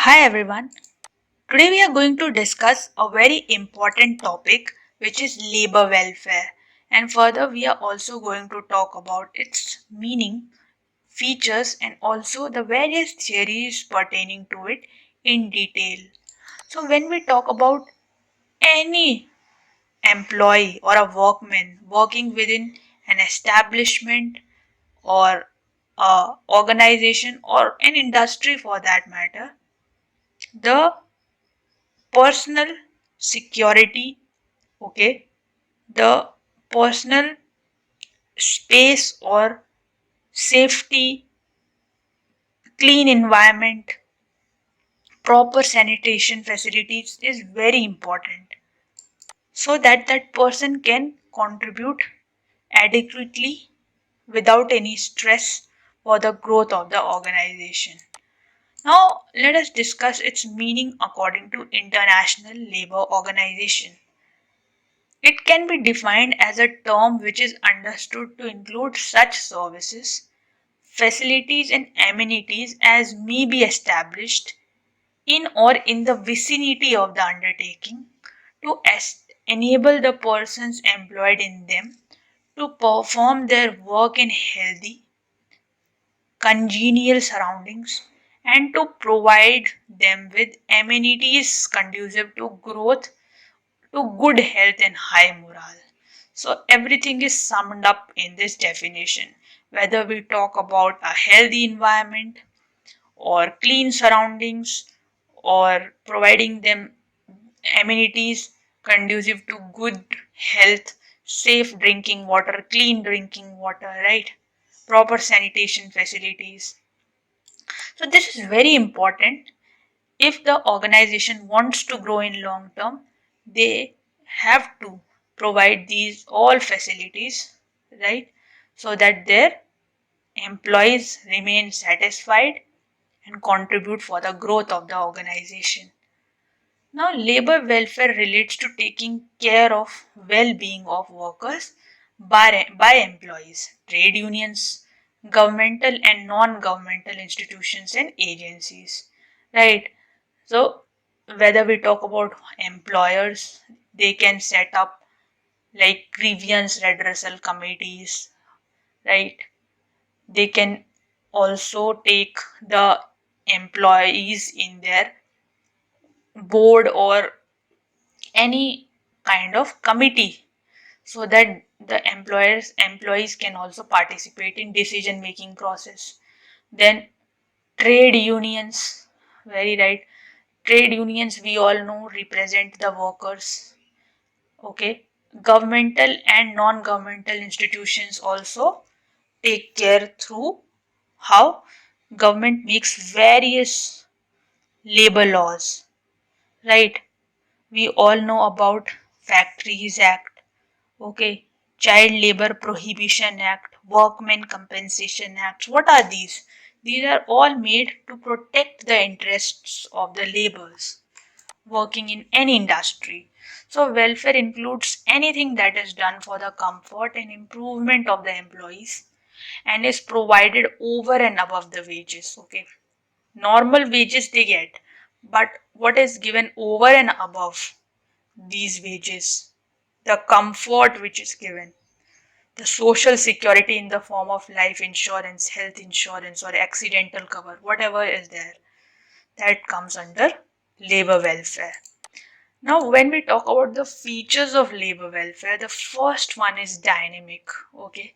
Hi everyone. Today we are going to discuss a very important topic which is labor welfare, and further we are also going to talk about its meaning, features and also the various theories pertaining to it in detail. So when we talk about any employee or a workman working within an establishment or a organization or an industry for that matter, the personal security, okay, the personal space or safety, clean environment, proper sanitation facilities is very important so that that person can contribute adequately without any stress for the growth of the organization. Now let us discuss its meaning according to International Labour Organization. It can be defined as a term which is understood to include such services, facilities, and amenities as may be established in or in the vicinity of the undertaking to enable the persons employed in them to perform their work in healthy, congenial surroundings and to provide them with amenities conducive to growth, to good health and high morale. So everything is summed up in this definition. Whether we talk about a healthy environment or clean surroundings or providing them amenities conducive to good health, safe drinking water, clean drinking water, right? Proper sanitation facilities. So this is very important. If the organization wants to grow in long term, they have to provide these all facilities, right? So that their employees remain satisfied and contribute for the growth of the organization. Now, labor welfare relates to taking care of well-being of workers by employees, trade unions, governmental and non-governmental institutions and agencies, right? So, whether we talk about employers, they can set up like grievance redressal committees, right? They can also take the employees in their board or any kind of committee so that the employees can also participate in decision making process. Then trade unions, very right. Trade unions, we all know, represent the workers. Okay. Governmental and non-governmental institutions also take care through how government makes various labor laws. Right. We all know about Factories Act. Okay. Child Labor Prohibition Act, Workmen Compensation Act. What are these? These are all made to protect the interests of the laborers working in any industry. So, welfare includes anything that is done for the comfort and improvement of the employees and is provided over and above the wages. Okay, normal wages they get, but what is given over and above these wages? The comfort which is given, the social security in the form of life insurance, health insurance, or accidental cover, whatever is there, that comes under labor welfare. Now, when we talk about the features of labor welfare, the first one is dynamic. Okay.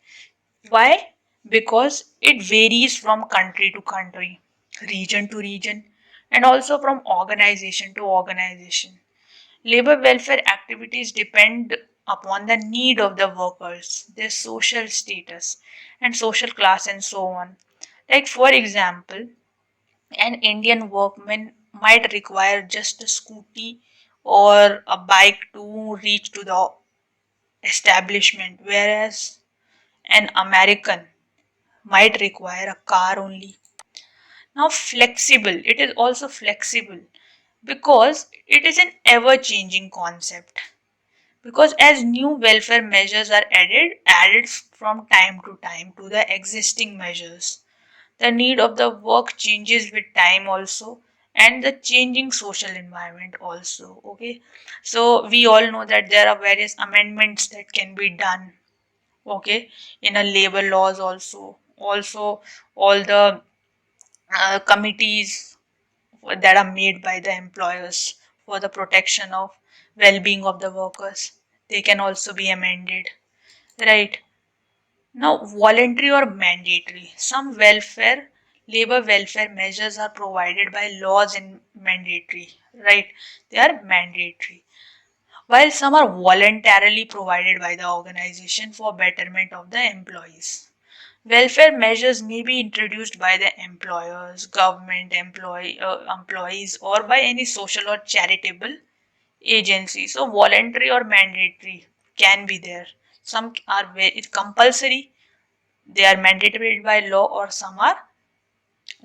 Why? Because it varies from country to country, region to region, and also from organization to organization. Labor welfare activities depend upon the need of the workers, their social status, and social class, and so on. Like, for example, an Indian workman might require just a scooty or a bike to reach to the establishment, whereas an American might require a car only. Now, flexible, it is also flexible because it is an ever changing concept. Because as new welfare measures are added from time to time to the existing measures, the need of the work changes with time also, and the changing social environment also. Okay, so we all know that there are various amendments that can be done, okay, in a labor laws also all the committees that are made by the employers for the protection of well-being of the workers, they can also be amended, right? Now, voluntary or mandatory, some labor welfare measures are provided by laws and mandatory, right? They are mandatory, while some are voluntarily provided by the organization for betterment of the employees. Welfare measures may be introduced by the employers, employees, or by any social or charitable agency. So, voluntary or mandatory can be there. Some are very compulsory, they are mandated by law, or some are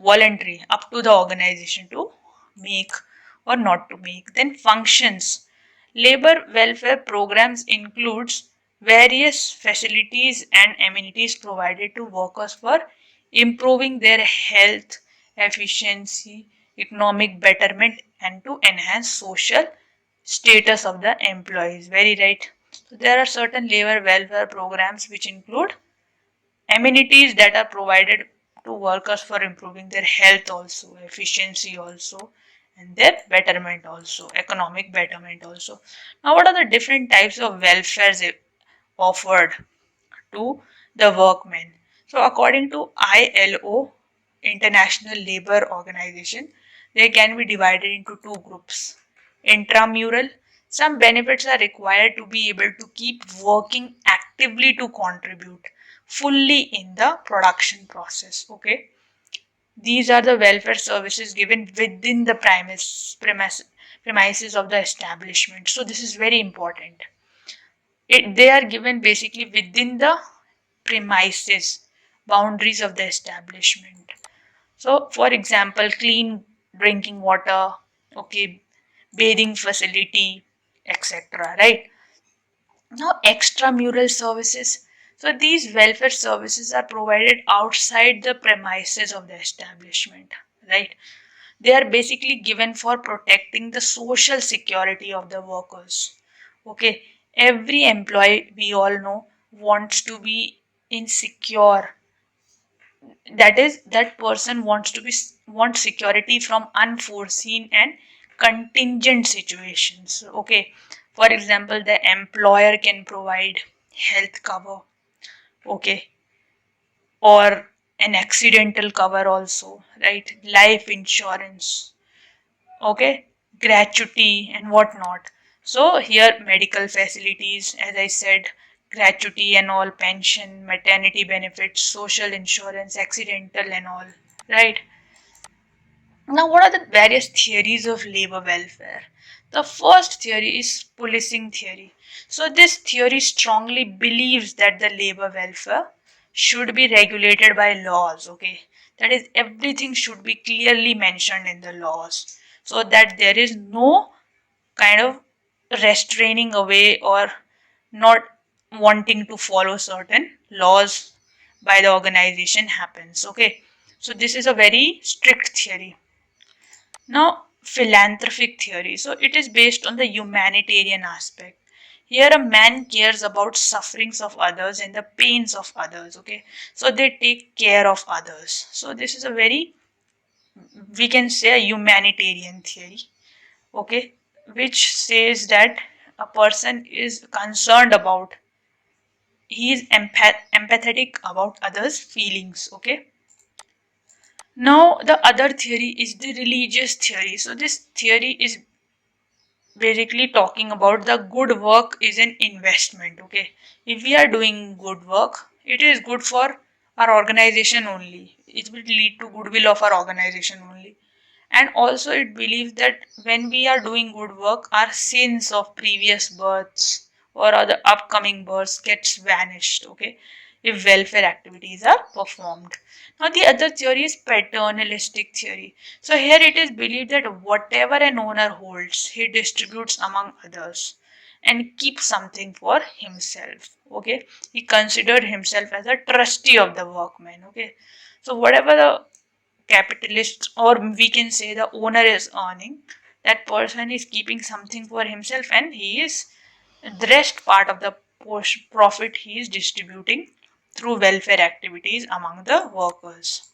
voluntary, up to the organization to make or not to make. Then functions. Labor welfare programs includes various facilities and amenities provided to workers for improving their health, efficiency, economic betterment, and to enhance social status of the employees. Very right. So there are certain labor welfare programs which include amenities that are provided to workers for improving their health also, efficiency also, and their betterment also, economic betterment also. Now, what are the different types of welfares offered to the workmen? So, according to ILO, International Labour Organization, they can be divided into two groups. Intramural, some benefits are required to be able to keep working actively to contribute fully in the production process. Okay, these are the welfare services given within the premises of the establishment. So, this is very important. They are given basically within the premises, boundaries of the establishment. So, for example, clean drinking water, okay, bathing facility, etc. Right? Now, extramural services. So, these welfare services are provided outside the premises of the establishment, right? They are basically given for protecting the social security of the workers. Okay, every employee, we all know, wants to be insecure. That is, that person wants security from unforeseen and contingent situations. Okay, for example, the employer can provide health cover, okay, or an accidental cover also, right? Life insurance, okay, gratuity and whatnot. So here medical facilities, as I said, gratuity and all, pension, maternity benefits, social insurance, accidental and all, right? Now, what are the various theories of labor welfare? The first theory is policing theory. So, this theory strongly believes that the labor welfare should be regulated by laws, okay? That is, everything should be clearly mentioned in the laws so that there is no kind of restraining away or not wanting to follow certain laws by the organization happens, okay? So, this is a very strict theory. Now, philanthropic theory. So, it is based on the humanitarian aspect. Here, a man cares about sufferings of others and the pains of others. Okay, so they take care of others. So, this is a very, we can say, a humanitarian theory. Okay, which says that a person is concerned about, he is empathetic about others' feelings. Okay, now the other theory is the religious theory. So, this theory is basically talking about the good work is an investment. Okay, if we are doing good work, it is good for our organization only, it will lead to goodwill of our organization only. And also it believes that when we are doing good work, our sins of previous births or other upcoming births gets vanished, okay, if welfare activities are performed. Now the other theory is paternalistic theory. So here it is believed that whatever an owner holds, he distributes among others and keeps something for himself. Okay, he considered himself as a trustee of the workmen. Okay, so whatever the capitalist, or we can say the owner is earning, that person is keeping something for himself, and he is the rest part of the profit he is distributing through welfare activities among the workers.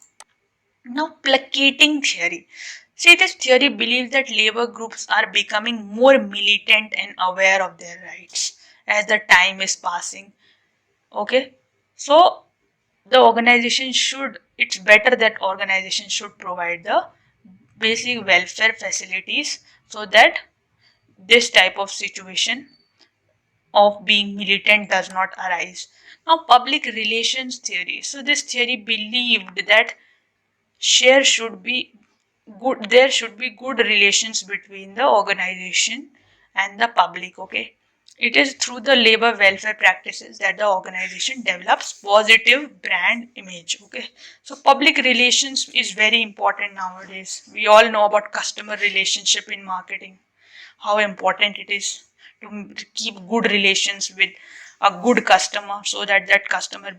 Now, placating theory. See, this theory believes that labor groups are becoming more militant and aware of their rights as the time is passing. Okay, so the organization should, it's better that organization should provide the basic welfare facilities so that this type of situation of being militant does not arise. Now, public relations theory. So, this theory believed that share should be good, there should be good relations between the organization and the public. Okay, it is through the labor welfare practices that the organization develops positive brand image. Okay, so public relations is very important nowadays. We all know about customer relationship in marketing, how important it is to keep good relations with a good customer so that that customer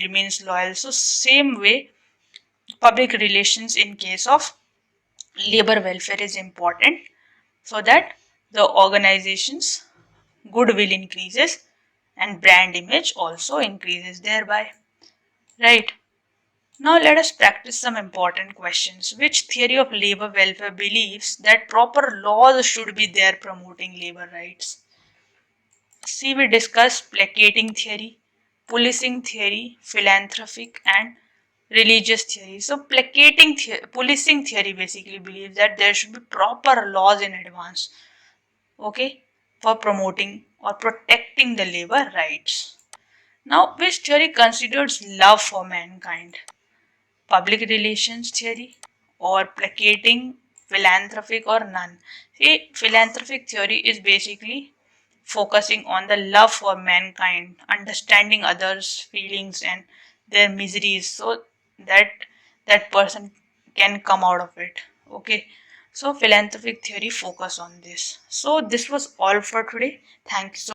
remains loyal. So same way, public relations in case of labor welfare is important so that the organization's goodwill increases and brand image also increases thereby. Right. Now let us practice some important questions. Which theory of labor welfare believes that proper laws should be there promoting labor rights? See, we discussed placating theory, policing theory, philanthropic, and religious theory. So, policing theory basically believes that there should be proper laws in advance, okay, for promoting or protecting the labor rights. Now, which theory considers love for mankind? Public relations theory, or placating, philanthropic, or none? See, philanthropic theory is basically focusing on the love for mankind, understanding others' feelings and their miseries so that that person can come out of it. Okay, so philanthropic theory focus on this. So this was all for today. Thank you so